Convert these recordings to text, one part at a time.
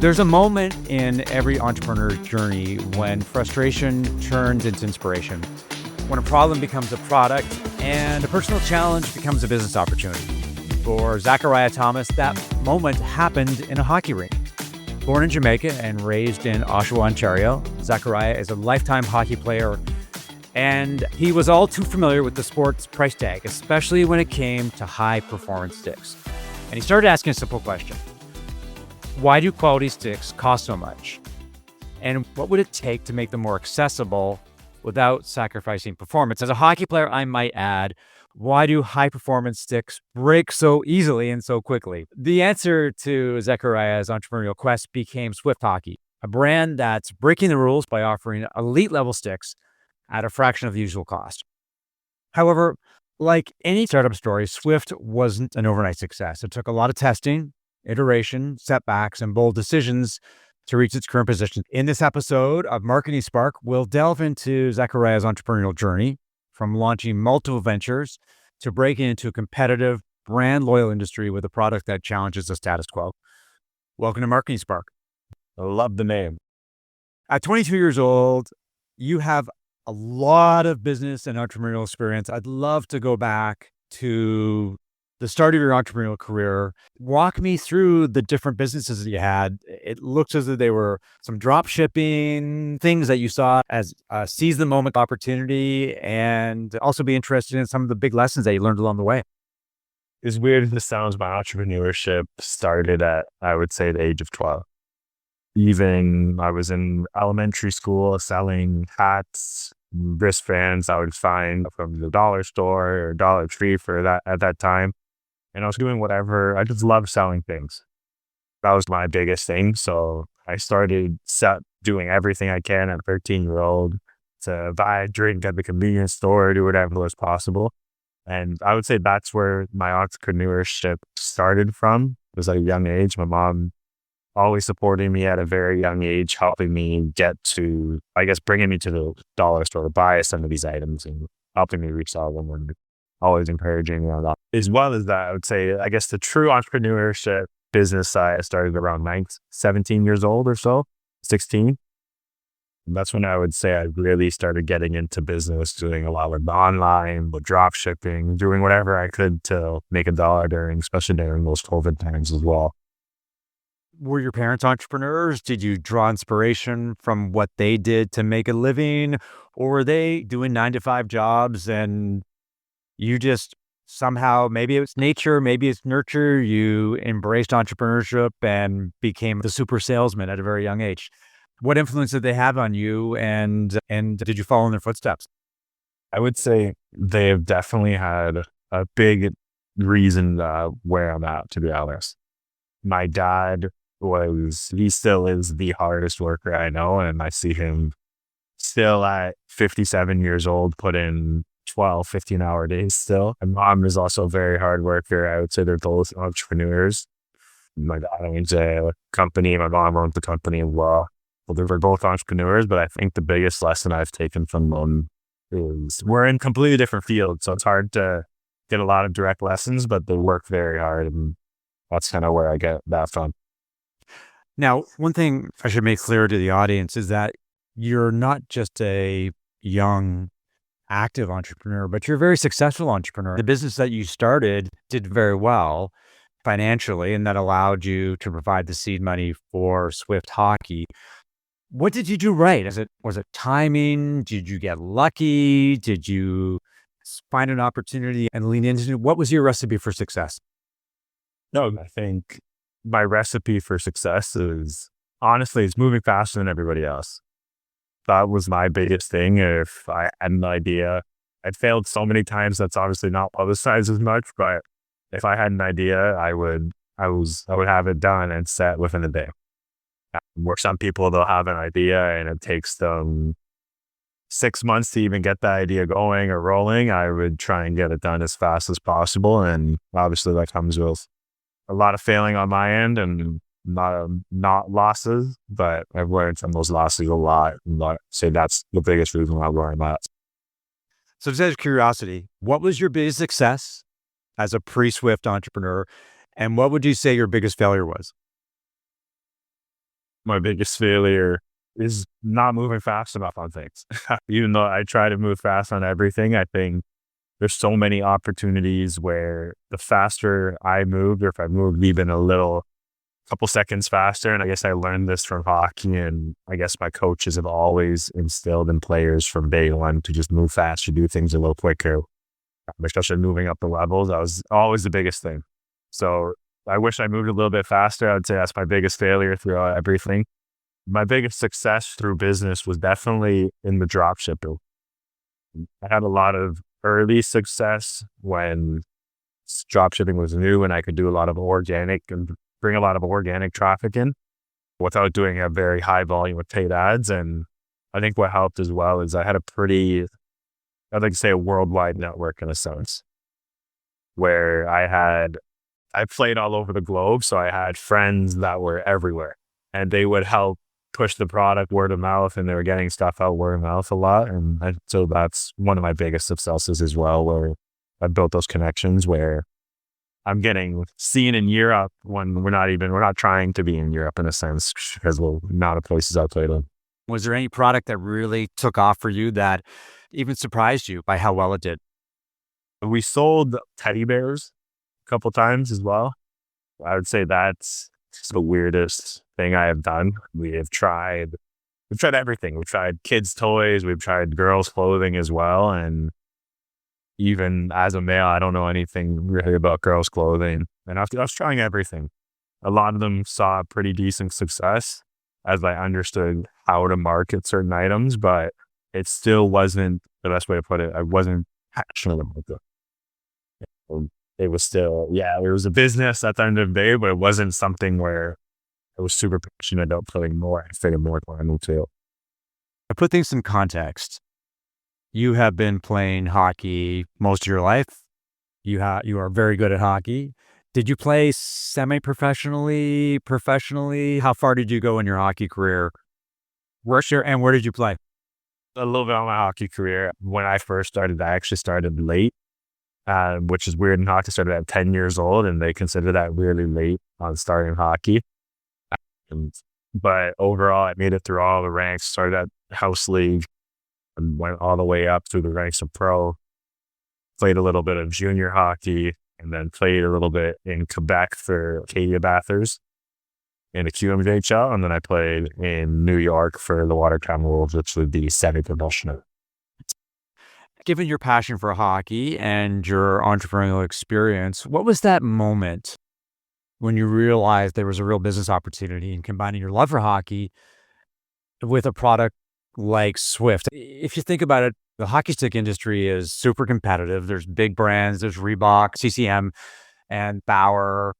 There's a moment in every entrepreneur's journey when frustration turns into inspiration, when a problem becomes a product and a personal challenge becomes a business opportunity. For Zechariah Thomas, that moment happened in a hockey rink. Born in Jamaica and raised in Oshawa, Ontario, Zechariah is a lifetime hockey player, and he was all too familiar with the sport's price tag, especially when it came to high-performance sticks. And he started asking a simple question. Why do quality sticks cost so much? And what would it take to make them more accessible without sacrificing performance? As a hockey player, I might add, why do high-performance sticks break so easily and so quickly? The answer to Zechariah's entrepreneurial quest became Swift Hockey, a brand that's breaking the rules by offering elite-level sticks at a fraction of the usual cost. However, like any startup story, Swift wasn't an overnight success. It took a lot of testing, iteration, setbacks, and bold decisions to reach its current position. In this episode of Marketing Spark, we'll delve into Zechariah's entrepreneurial journey, from launching multiple ventures to breaking into a competitive, brand-loyal industry with a product that challenges the status quo. Welcome to Marketing Spark. I love the name. At 22 years old, you have a lot of business and entrepreneurial experience. I'd love to go back to the start of your entrepreneurial career. Walk me through the different businesses that you had. It looks as though they were some drop shipping things that you saw as a seize the moment opportunity, and also be interested in some of the big lessons that you learned along the way. As weird as this sounds, my entrepreneurship started at, I would say, the age of 12. Even I was in elementary school selling hats, wristbands I would find from the dollar store or Dollar Tree for that at that time. And I was doing whatever. I just love selling things. That was my biggest thing. So I started doing everything I can at a 13-year-old to buy a drink at the convenience store, do whatever was possible. And I would say that's where my entrepreneurship started from. It was at a young age. My mom always supporting me at a very young age, helping me get to, bringing me to the dollar store to buy some of these items and helping me resell them, and always encouraging me on that. As well as that, I would say, the true entrepreneurship business side, I started around 17 years old or so, 16. And that's when I would say I really started getting into business, doing a lot with online, with drop shipping, doing whatever I could to make a dollar especially during those COVID times as well. Were your parents entrepreneurs? Did you draw inspiration from what they did to make a living? Or were they doing 9-to-5 jobs and you just somehow, maybe it's nature, maybe it's nurture, you embraced entrepreneurship and became the super salesman at a very young age? What influence did they have on you, and did you follow in their footsteps? I would say they've definitely had a big reason where I'm at, to be honest. My dad he still is the hardest worker I know, and I see him still at 57 years old, put in 12, 15-hour days still. My mom is also a very hard worker. I would say they're both entrepreneurs. My dad owns a company, my mom owns the company as well. Well, they're both entrepreneurs, but I think the biggest lesson I've taken from them is we're in completely different fields, so it's hard to get a lot of direct lessons, but they work very hard, and that's kind of where I get that from. Now, one thing I should make clear to the audience is that you're not just a young, active entrepreneur, but you're a very successful entrepreneur. The business that you started did very well financially, and that allowed you to provide the seed money for Swift Hockey. What did you do right? Was it timing? Did you get lucky? Did you find an opportunity and lean into it? What was your recipe for success? No, I think my recipe for success is, honestly, it's moving faster than everybody else. That was my biggest thing. If I had an idea, I'd failed so many times that's obviously not publicized as much, but if I had an idea, I would have it done and set within a day. Where some people, they'll have an idea and it takes them 6 months to even get the idea going or rolling. I would try and get it done as fast as possible. And obviously that comes with a lot of failing on my end and not losses, but I've learned from those losses a lot. And I'd say that's the biggest reason why I learned that. So just out of curiosity, what was your biggest success as a pre-Swift entrepreneur? And what would you say your biggest failure was? My biggest failure is not moving fast enough on things. Even though I try to move fast on everything, I think there's so many opportunities where the faster I moved, or if I moved even a little, couple seconds faster. And I guess I learned this from hockey. And I guess my coaches have always instilled in players from day one to just move faster, do things a little quicker, especially moving up the levels. That was always the biggest thing. So I wish I moved a little bit faster. I would say that's my biggest failure throughout everything. My biggest success through business was definitely in the drop shipping. I had a lot of early success when drop shipping was new and I could do a lot of organic and bring a lot of organic traffic in without doing a very high volume of paid ads. And I think what helped as well is I had a pretty, I'd like to say a worldwide network in a sense, where I played all over the globe. So I had friends that were everywhere and they would help push the product word of mouth, and they were getting stuff out word of mouth a lot. So that's one of my biggest successes as well, where I built those connections where I'm getting seen in Europe when we're not trying to be in Europe in a sense, because we're not of places outside of. Was there any product that really took off for you that even surprised you by how well it did? We sold teddy bears a couple times as well. I would say that's the weirdest thing I have done. We've tried everything. We've tried kids' toys. We've tried girls' clothing as well. And even as a male, I don't know anything really about girls' clothing. And I was trying everything. A lot of them saw pretty decent success as I understood how to market certain items, but it still wasn't, the best way to put it, I wasn't passionate about it. It was still, yeah, it was a business at the end of the day, but it wasn't something where I was super passionate about putting more effort and more time into. To put things in context, you have been playing hockey most of your life. You are very good at hockey. Did you play semi-professionally, professionally? How far did you go in your hockey career? Where did you play? A little bit on my hockey career. When I first started, I actually started late, which is weird in hockey. I started at 10 years old, and they consider that really late on starting hockey. But overall, I made it through all the ranks, started at house league, and went all the way up through the ranks of pro, played a little bit of junior hockey, and then played a little bit in Quebec for Acadia Bathurst in the QMJHL. And then I played in New York for the Watertown Wolves, which would be semi-professional. Given your passion for hockey and your entrepreneurial experience, what was that moment when you realized there was a real business opportunity in combining your love for hockey with a product like Swift? If you think about it, the hockey stick industry is super competitive. There's big brands, there's Reebok, CCM, and Bauer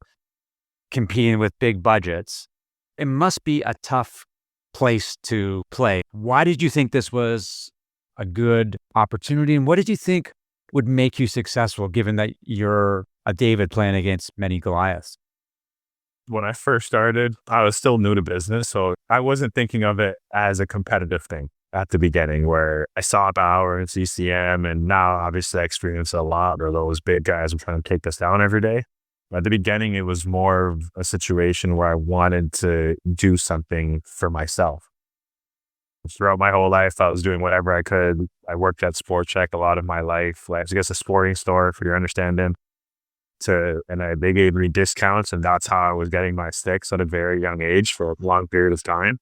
competing with big budgets. It must be a tough place to play. Why did you think this was a good opportunity? And what did you think would make you successful, given that you're a David playing against many Goliaths? When I first started, I was still new to business, so I wasn't thinking of it as a competitive thing at the beginning, where I saw Bauer and CCM, and now obviously I experience a lot of those big guys who are trying to take us down every day. But at the beginning, it was more of a situation where I wanted to do something for myself. Throughout my whole life, I was doing whatever I could. I worked at Sport Check a lot of my life, like I guess a sporting store for your understanding. They gave me discounts, and that's how I was getting my sticks at a very young age for a long period of time.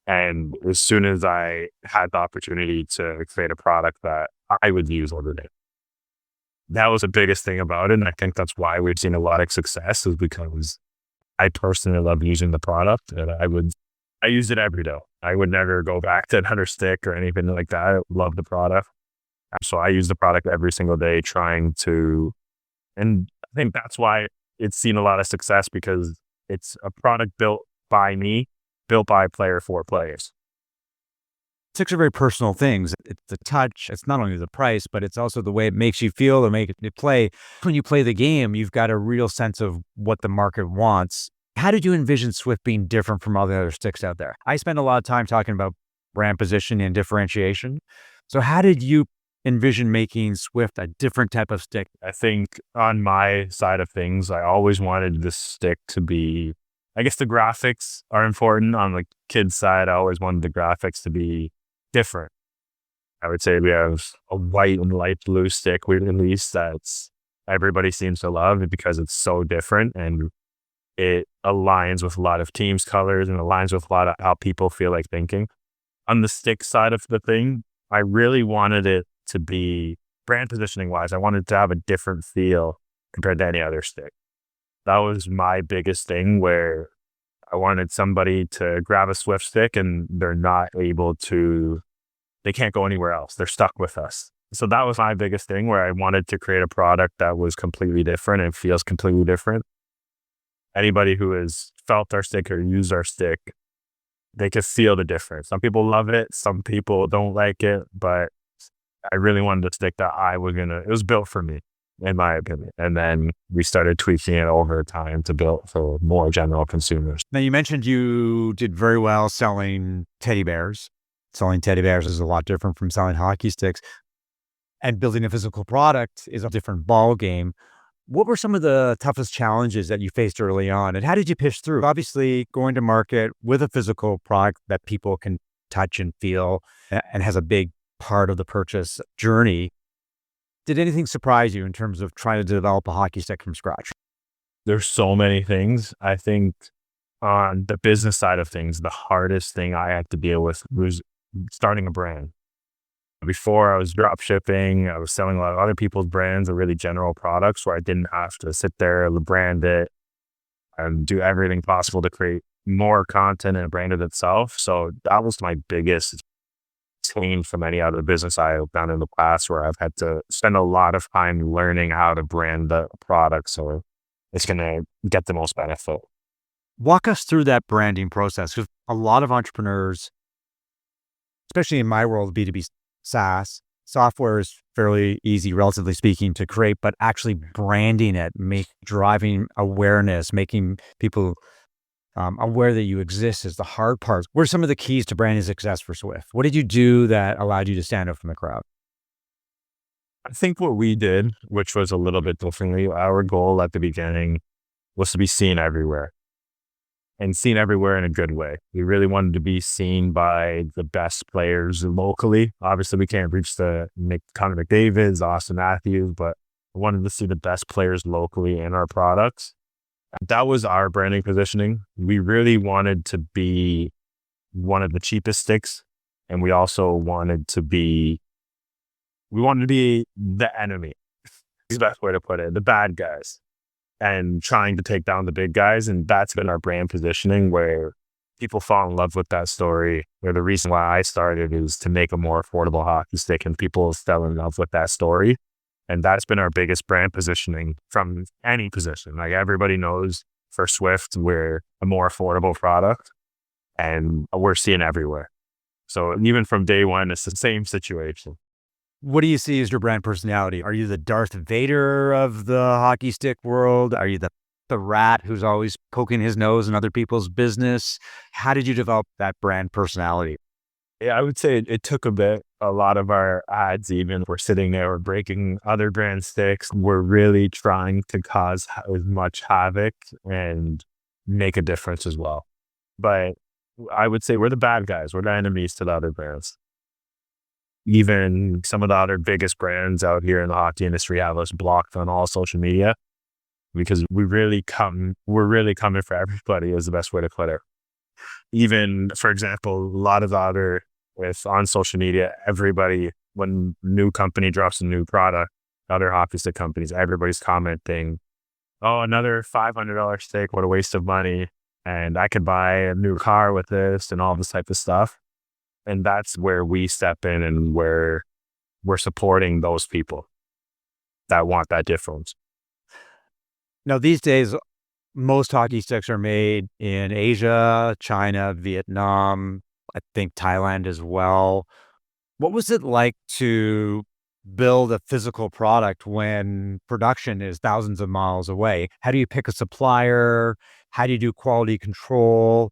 And as soon as I had the opportunity to create a product that I would use every day, that was the biggest thing about it. And I think that's why we've seen a lot of success, is because I personally love using the product, and I used it every day. I would never go back to another stick or anything like that. I love the product. So I use the product every single day and I think that's why it's seen a lot of success, because it's a product built by me, built by a player for players. Six are very personal things. It's the touch. It's not only the price, but it's also the way it makes you feel or make it play. When you play the game, you've got a real sense of what the market wants. How did you envision Swift being different from all the other sticks out there? I spend a lot of time talking about brand positioning and differentiation. So how did you envision making Swift a different type of stick? I think on my side of things, I always wanted this stick to be, I guess the graphics are important on the kids side. I always wanted the graphics to be different. I would say we have a white and light blue stick we released that's everybody seems to love it because it's so different and it aligns with a lot of teams' colors and aligns with a lot of how people feel like thinking. On the stick side of the thing, I really wanted it to be brand positioning wise. I wanted to have a different feel compared to any other stick. That was my biggest thing where I wanted somebody to grab a Swift stick and they're not able to, they can't go anywhere else. They're stuck with us. So that was my biggest thing where I wanted to create a product that was completely different and feels completely different. Anybody who has felt our stick or used our stick, they could feel the difference. Some people love it. Some people don't like it, but I really wanted a stick that it was built for me, in my opinion. And then we started tweaking it over time to build for more general consumers. Now, you mentioned you did very well selling teddy bears. Selling teddy bears is a lot different from selling hockey sticks. And building a physical product is a different ball game. What were some of the toughest challenges that you faced early on? And how did you push through? Obviously, going to market with a physical product that people can touch and feel and has a big part of the purchase journey. Did anything surprise you in terms of trying to develop a hockey stick from scratch? There's so many things. I think on the business side of things, the hardest thing I had to deal with was starting a brand. Before I was drop shipping, I was selling a lot of other people's brands or really general products where I didn't have to sit there and brand it and do everything possible to create more content and brand it itself. So that was my biggest change from any other business I've done in the past where I've had to spend a lot of time learning how to brand the product so it's going to get the most benefit. Walk us through that branding process. Because a lot of entrepreneurs, especially in my world, B2B SaaS, software is fairly easy, relatively speaking, to create, but actually branding it, driving awareness, making people aware that you exist is the hard part. What are some of the keys to branding success for Swift? What did you do that allowed you to stand out from the crowd? I think what we did, which was a little bit differently, our goal at the beginning was to be seen everywhere. And seen everywhere in a good way. We really wanted to be seen by the best players locally. Obviously, we can't reach Connor McDavid's, Austin Matthews, but we wanted to see the best players locally in our products. That was our branding positioning. We really wanted to be one of the cheapest sticks. And we also wanted to be the enemy. Is the best way to put it, the bad guys. And trying to take down the big guys. And that's been our brand positioning where people fall in love with that story. Where the reason why I started is to make a more affordable hockey stick and people fell in love with that story. And that's been our biggest brand positioning from any position. Like everybody knows for Swift, we're a more affordable product and we're seen everywhere. So even from day one, it's the same situation. What do you see as your brand personality? Are you the Darth Vader of the hockey stick world? Are you the rat who's always poking his nose in other people's business? How did you develop that brand personality? Yeah, I would say it took a bit. A lot of our ads, even we're sitting there, we're breaking other brand sticks. We're really trying to cause as much havoc and make a difference as well. But I would say we're the bad guys. We're the enemies to the other brands. Even some of the other biggest brands out here in the hockey industry have us blocked on all social media because we're really coming for everybody is the best way to put it. Even, for example, a lot of the other on social media, everybody, when a new company drops a new product, other hockey stick companies, everybody's commenting, oh, another $500 stick, what a waste of money. And I could buy a new car with this and all this type of stuff. And that's where we step in and where we're supporting those people that want that difference. Now, these days, most hockey sticks are made in Asia, China, Vietnam, I think Thailand as well. What was it like to build a physical product when production is thousands of miles away? How do you pick a supplier? How do you do quality control?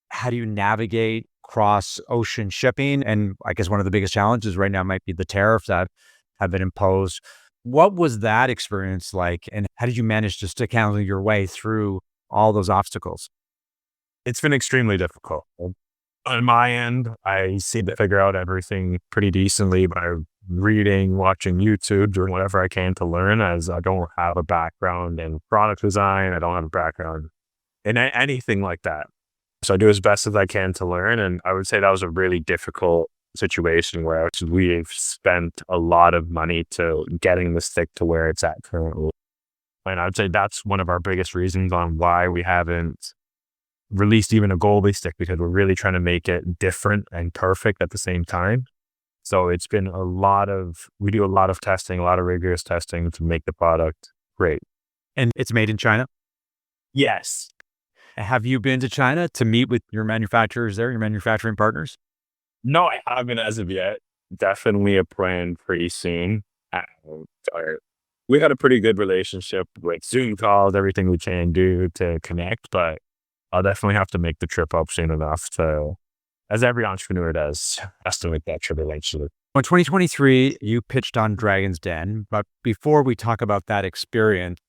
How do you navigate cross ocean shipping? And I guess one of the biggest challenges right now might be the tariffs that have been imposed. What was that experience like? And how did you manage to stick handle your way through all those obstacles? It's been extremely difficult. On my end, I seem to figure out everything pretty decently by reading, watching YouTube, doing whatever I can to learn, as I don't have a background in product design. I don't have a background in anything like that. So I do as best as I can to learn. And I would say that was a really difficult situation where we've spent a lot of money to getting the stick to where it's at currently. And I'd say that's one of our biggest reasons on why we haven't released even a goalie stick, because we're really trying to make it different and perfect at the same time. So it's been we do a lot of testing, a lot of rigorous testing to make the product great. And it's made in China? Yes. Have you been to China to meet with your manufacturers there, your manufacturing partners? No, I haven't as of yet. Definitely a plan pretty soon. Uh, We had a pretty good relationship with Zoom calls, everything we can do to connect, but I'll definitely have to make the trip up soon enough to, as every entrepreneur does, has to make that trip eventually. In 2023, you pitched on Dragon's Den, but before we talk about that experience,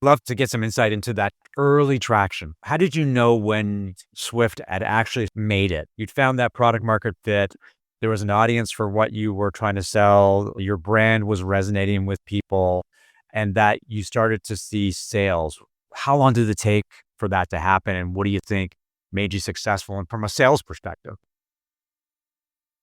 I'd love to get some insight into that early traction. How did you know when Swift had actually made it? You'd found that product market fit. There was an audience for what you were trying to sell. Your brand was resonating with people, and that you started to see sales. How long did it take for that to happen? And what do you think made you successful and from a sales perspective?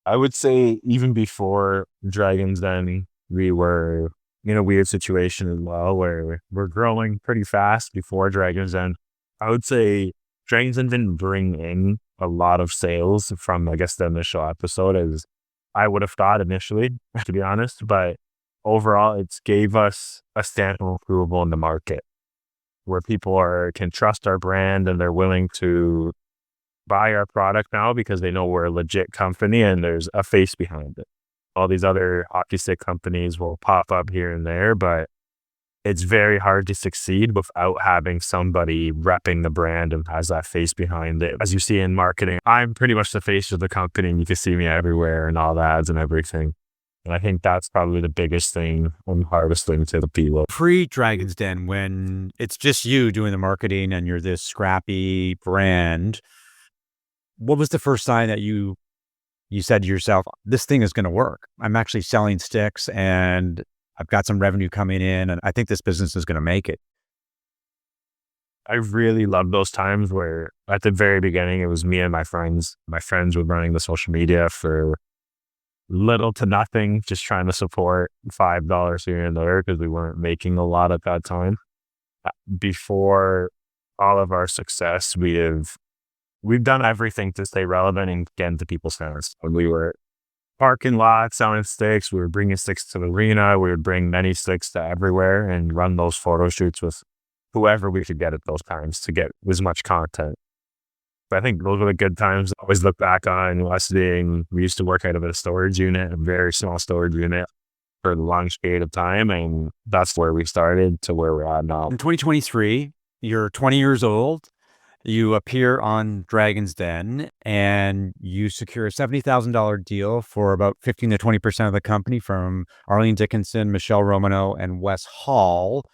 I would say even before Dragons Den, we were in a weird situation as well where we're growing pretty fast before Dragons Den. I would say Dragons Den didn't bring in a lot of sales from, I guess, the initial episode as I would have thought initially, to be honest. But overall, it gave us a stamp of approval in the market where people can trust our brand and they're willing to buy our product now because they know we're a legit company and there's a face behind it. All these other hockey stick companies will pop up here and there, but it's very hard to succeed without having somebody repping the brand and has that face behind it. As you see in marketing, I'm pretty much the face of the company and you can see me everywhere and all the ads and everything. And I think that's probably the biggest thing I'm harvesting to the people. Pre-Dragon's Den, when it's just you doing the marketing and you're this scrappy brand, what was the first sign that you said to yourself, this thing is going to work? I'm actually selling sticks and I've got some revenue coming in and I think this business is going to make it. I really love those times where at the very beginning, it was me and my friends. My friends were running the social media for little to nothing, just trying to support $5 here and there because we weren't making a lot at that time. Before all of our success, we've done everything to stay relevant and get into people's hands. When we were parking lots selling sticks, we were bringing sticks to the arena. We would bring many sticks to everywhere and run those photo shoots with whoever we could get at those times to get as much content. But I think those were the good times. I always look back on us we used to work out of a storage unit, a very small storage unit for a long period of time. And that's where we started to where we're at now. In 2023, you're 20 years old. You appear on Dragon's Den and you secure a $70,000 deal for about 15 to 20% of the company from Arlene Dickinson, Michelle Romano, and Wes Hall.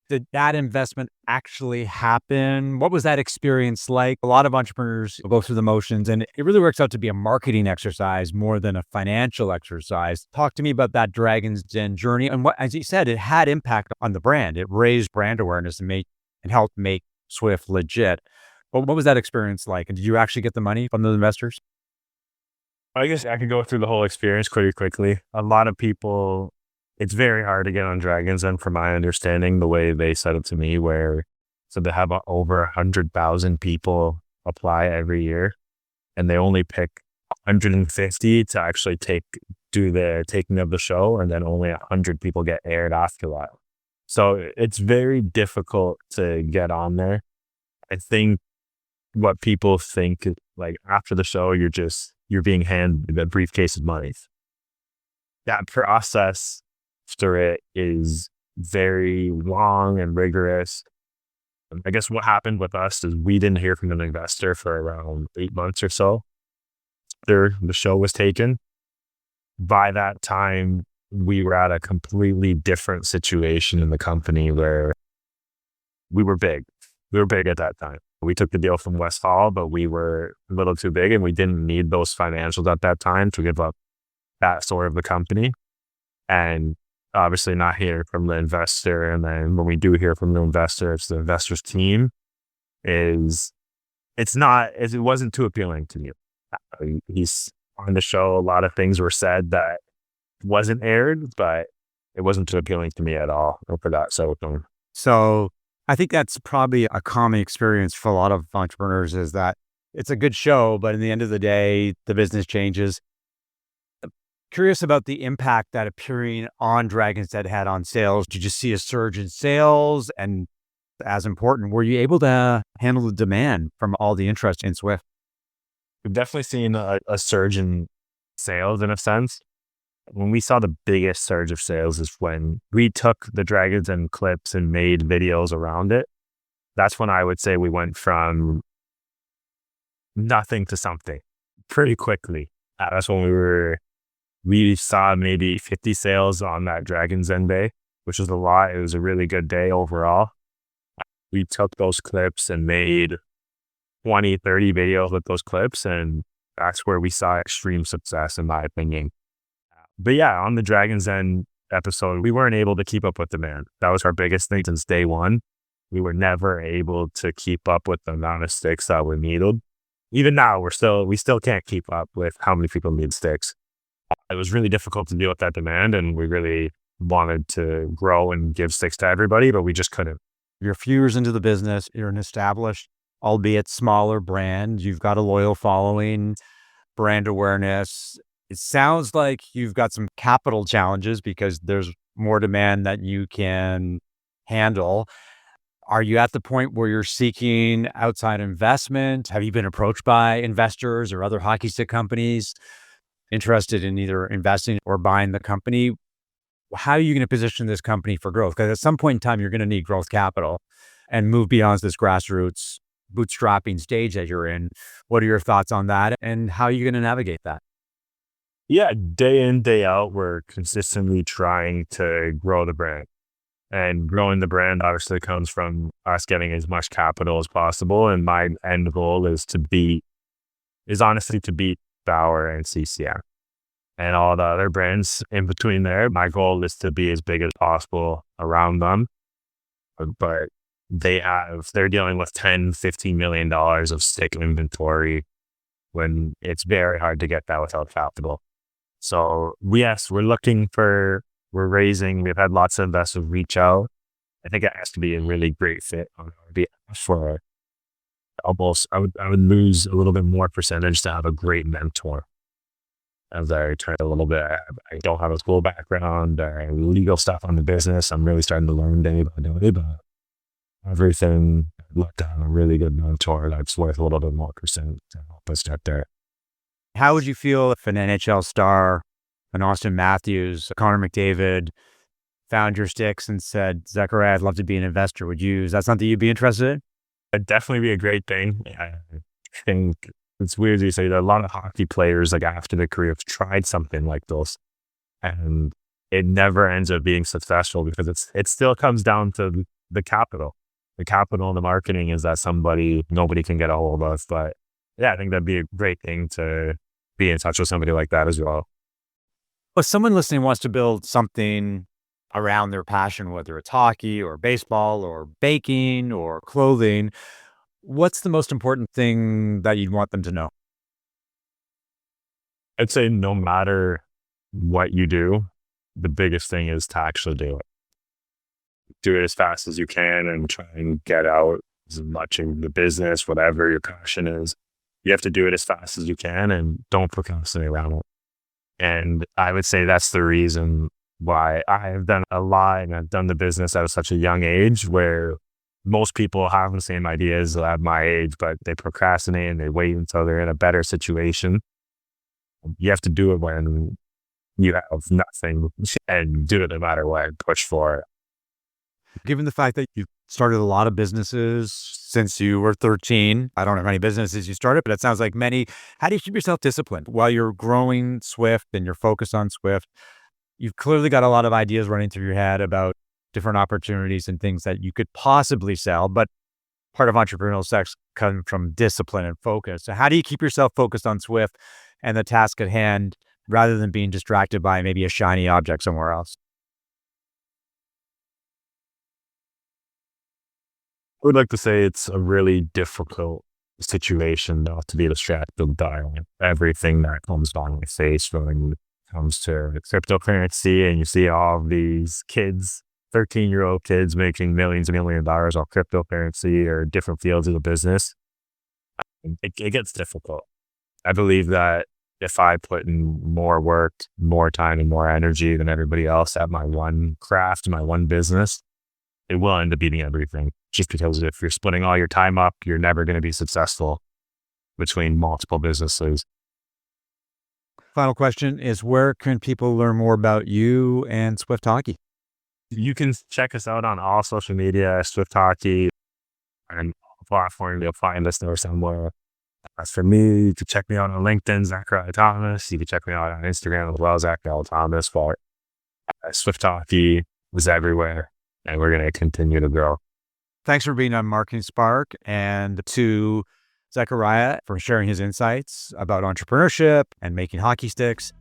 Did that investment actually happen? What was that experience like? A lot of entrepreneurs go through the motions and it really works out to be a marketing exercise more than a financial exercise. Talk to me about that Dragon's Den journey. And what, as you said, it had impact on the brand. It raised brand awareness and helped make Swift legit. But what was that experience like? And did you actually get the money from the investors? I guess I could go through the whole experience pretty quickly. A lot of people, it's very hard to get on Dragons, and from my understanding, the way they said it to me, so they have over 100,000 people apply every year, and they only pick 150 to actually do the taking of the show, and then only 100 people get aired after that. So it's very difficult to get on there. I think what people think, like after the show, you're being handed a briefcase of money. That process after it is very long and rigorous. I guess what happened with us is we didn't hear from an investor for around 8 months or so. The show was taken. By that time, we were at a completely different situation in the company where we were big. We were big at that time. We took the deal from West Hall, but we were a little too big and we didn't need those financials at that time to give up that sort of the company. And obviously not hear from the investor. And then when we do hear from the investor, it's the investor's team it wasn't too appealing to me. He's on the show. A lot of things were said that wasn't aired, but it wasn't too appealing to me at all for that. So I think that's probably a common experience for a lot of entrepreneurs is that it's a good show, but in the end of the day, the business changes. Curious about the impact that appearing on Dragon's Den had on sales. Did you see a surge in sales? And as important, were you able to handle the demand from all the interest in Swift? we've definitely seen a surge in sales in a sense. When we saw the biggest surge of sales is when we took the Dragons and clips and made videos around it. That's when I would say we went from nothing to something pretty quickly. That's when we saw maybe 50 sales on that Dragons Den day, which was a lot. It was a really good day overall. We took those clips and made 20, 30 videos with those clips. And that's where we saw extreme success, in my opinion. But yeah, on the Dragons Den episode, we weren't able to keep up with demand. That was our biggest thing since day one. We were never able to keep up with the amount of sticks that were needed. Even now, we still can't keep up with how many people need sticks. It was really difficult to deal with that demand, and we really wanted to grow and give sticks to everybody, but we just couldn't. You're a few years into the business. You're an established, albeit smaller brand. You've got a loyal following, brand awareness. It sounds like you've got some capital challenges because there's more demand that you can handle. Are you at the point where you're seeking outside investment? Have you been approached by investors or other hockey stick companies interested in either investing or buying the company? How are you going to position this company for growth? Because at some point in time, you're going to need growth capital and move beyond this grassroots bootstrapping stage that you're in. What are your thoughts on that? And how are you going to navigate that? Yeah, day in, day out, we're consistently trying to grow the brand. And growing the brand obviously comes from us getting as much capital as possible. And my end goal is honestly to beat Bauer and CCM and all the other brands in between there. My goal is to be as big as possible around them. But they're dealing with $10-15 million of stick inventory when it's very hard to get that without capital. So yes, we've had lots of investors reach out. I think it has to be a really great fit on our behalf for almost, I would lose a little bit more percentage to have a great mentor. As I try a little bit, I don't have a school background or legal stuff on the business. I'm really starting to learn day by day, but everything, I'd love to have a really good mentor that's worth a little bit more percent to help us get there. How would you feel if an NHL star, an Austin Matthews, a Connor McDavid found your sticks and said, Zechariah, I'd love to be an investor. Is that something you'd be interested in? It'd definitely be a great thing. I think it's weird to say that a lot of hockey players, like after their career, have tried something like this, and it never ends up being successful because it still comes down to the capital. The capital and the marketing is that nobody can get a hold of. But yeah, I think that'd be a great thing to be in touch with somebody like that as well. If someone listening wants to build something around their passion, whether it's hockey or baseball or baking or clothing, what's the most important thing that you'd want them to know? I'd say no matter what you do, the biggest thing is to actually do it. Do it as fast as you can and try and get out as much in the business, whatever your passion is. You have to do it as fast as you can and don't procrastinate around it. And I would say that's the reason why I have done a lot and I've done the business at such a young age, where most people have the same ideas at my age, but they procrastinate and they wait until they're in a better situation. You have to do it when you have nothing and do it no matter what and push for it. Given the fact that you've started a lot of businesses since you were 13, I don't know how many businesses you started, but it sounds like many. How do you keep yourself disciplined while you're growing Swift and you're focused on Swift? You've clearly got a lot of ideas running through your head about different opportunities and things that you could possibly sell. But part of entrepreneurial success comes from discipline and focus. So how do you keep yourself focused on Swift and the task at hand rather than being distracted by maybe a shiny object somewhere else? I would like to say it's a really difficult situation not to be distracted by everything that comes on your face when it comes to cryptocurrency, and you see all of these kids, 13-year-old kids making millions and millions of dollars on cryptocurrency or different fields of the business. It gets difficult. I believe that if I put in more work, more time, and more energy than everybody else at my one craft, my one business, it will end up beating everything. Just because if you're splitting all your time up, you're never going to be successful between multiple businesses. Final question is, where can people learn more about you and Swift Hockey? You can check us out on all social media, Swift Hockey, and all platforms. You'll find us there somewhere. As for me, you can check me out on LinkedIn, Zechariah Thomas. You can check me out on Instagram as well, Zechariah Thomas. For Swift Hockey is everywhere, and we're going to continue to grow. Thanks for being on Marketing Spark, and to Zechariah for sharing his insights about entrepreneurship and making hockey sticks.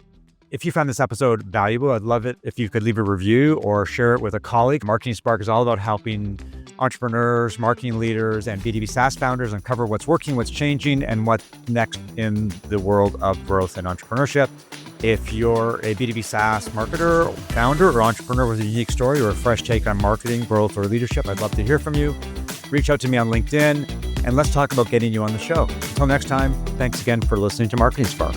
If you found this episode valuable, I'd love it if you could leave a review or share it with a colleague. Marketing Spark is all about helping entrepreneurs, marketing leaders, and B2B SaaS founders uncover what's working, what's changing, and what's next in the world of growth and entrepreneurship. If you're a B2B SaaS marketer, founder, or entrepreneur with a unique story or a fresh take on marketing, growth, or leadership, I'd love to hear from you. Reach out to me on LinkedIn, and let's talk about getting you on the show. Until next time, thanks again for listening to Marketing Spark.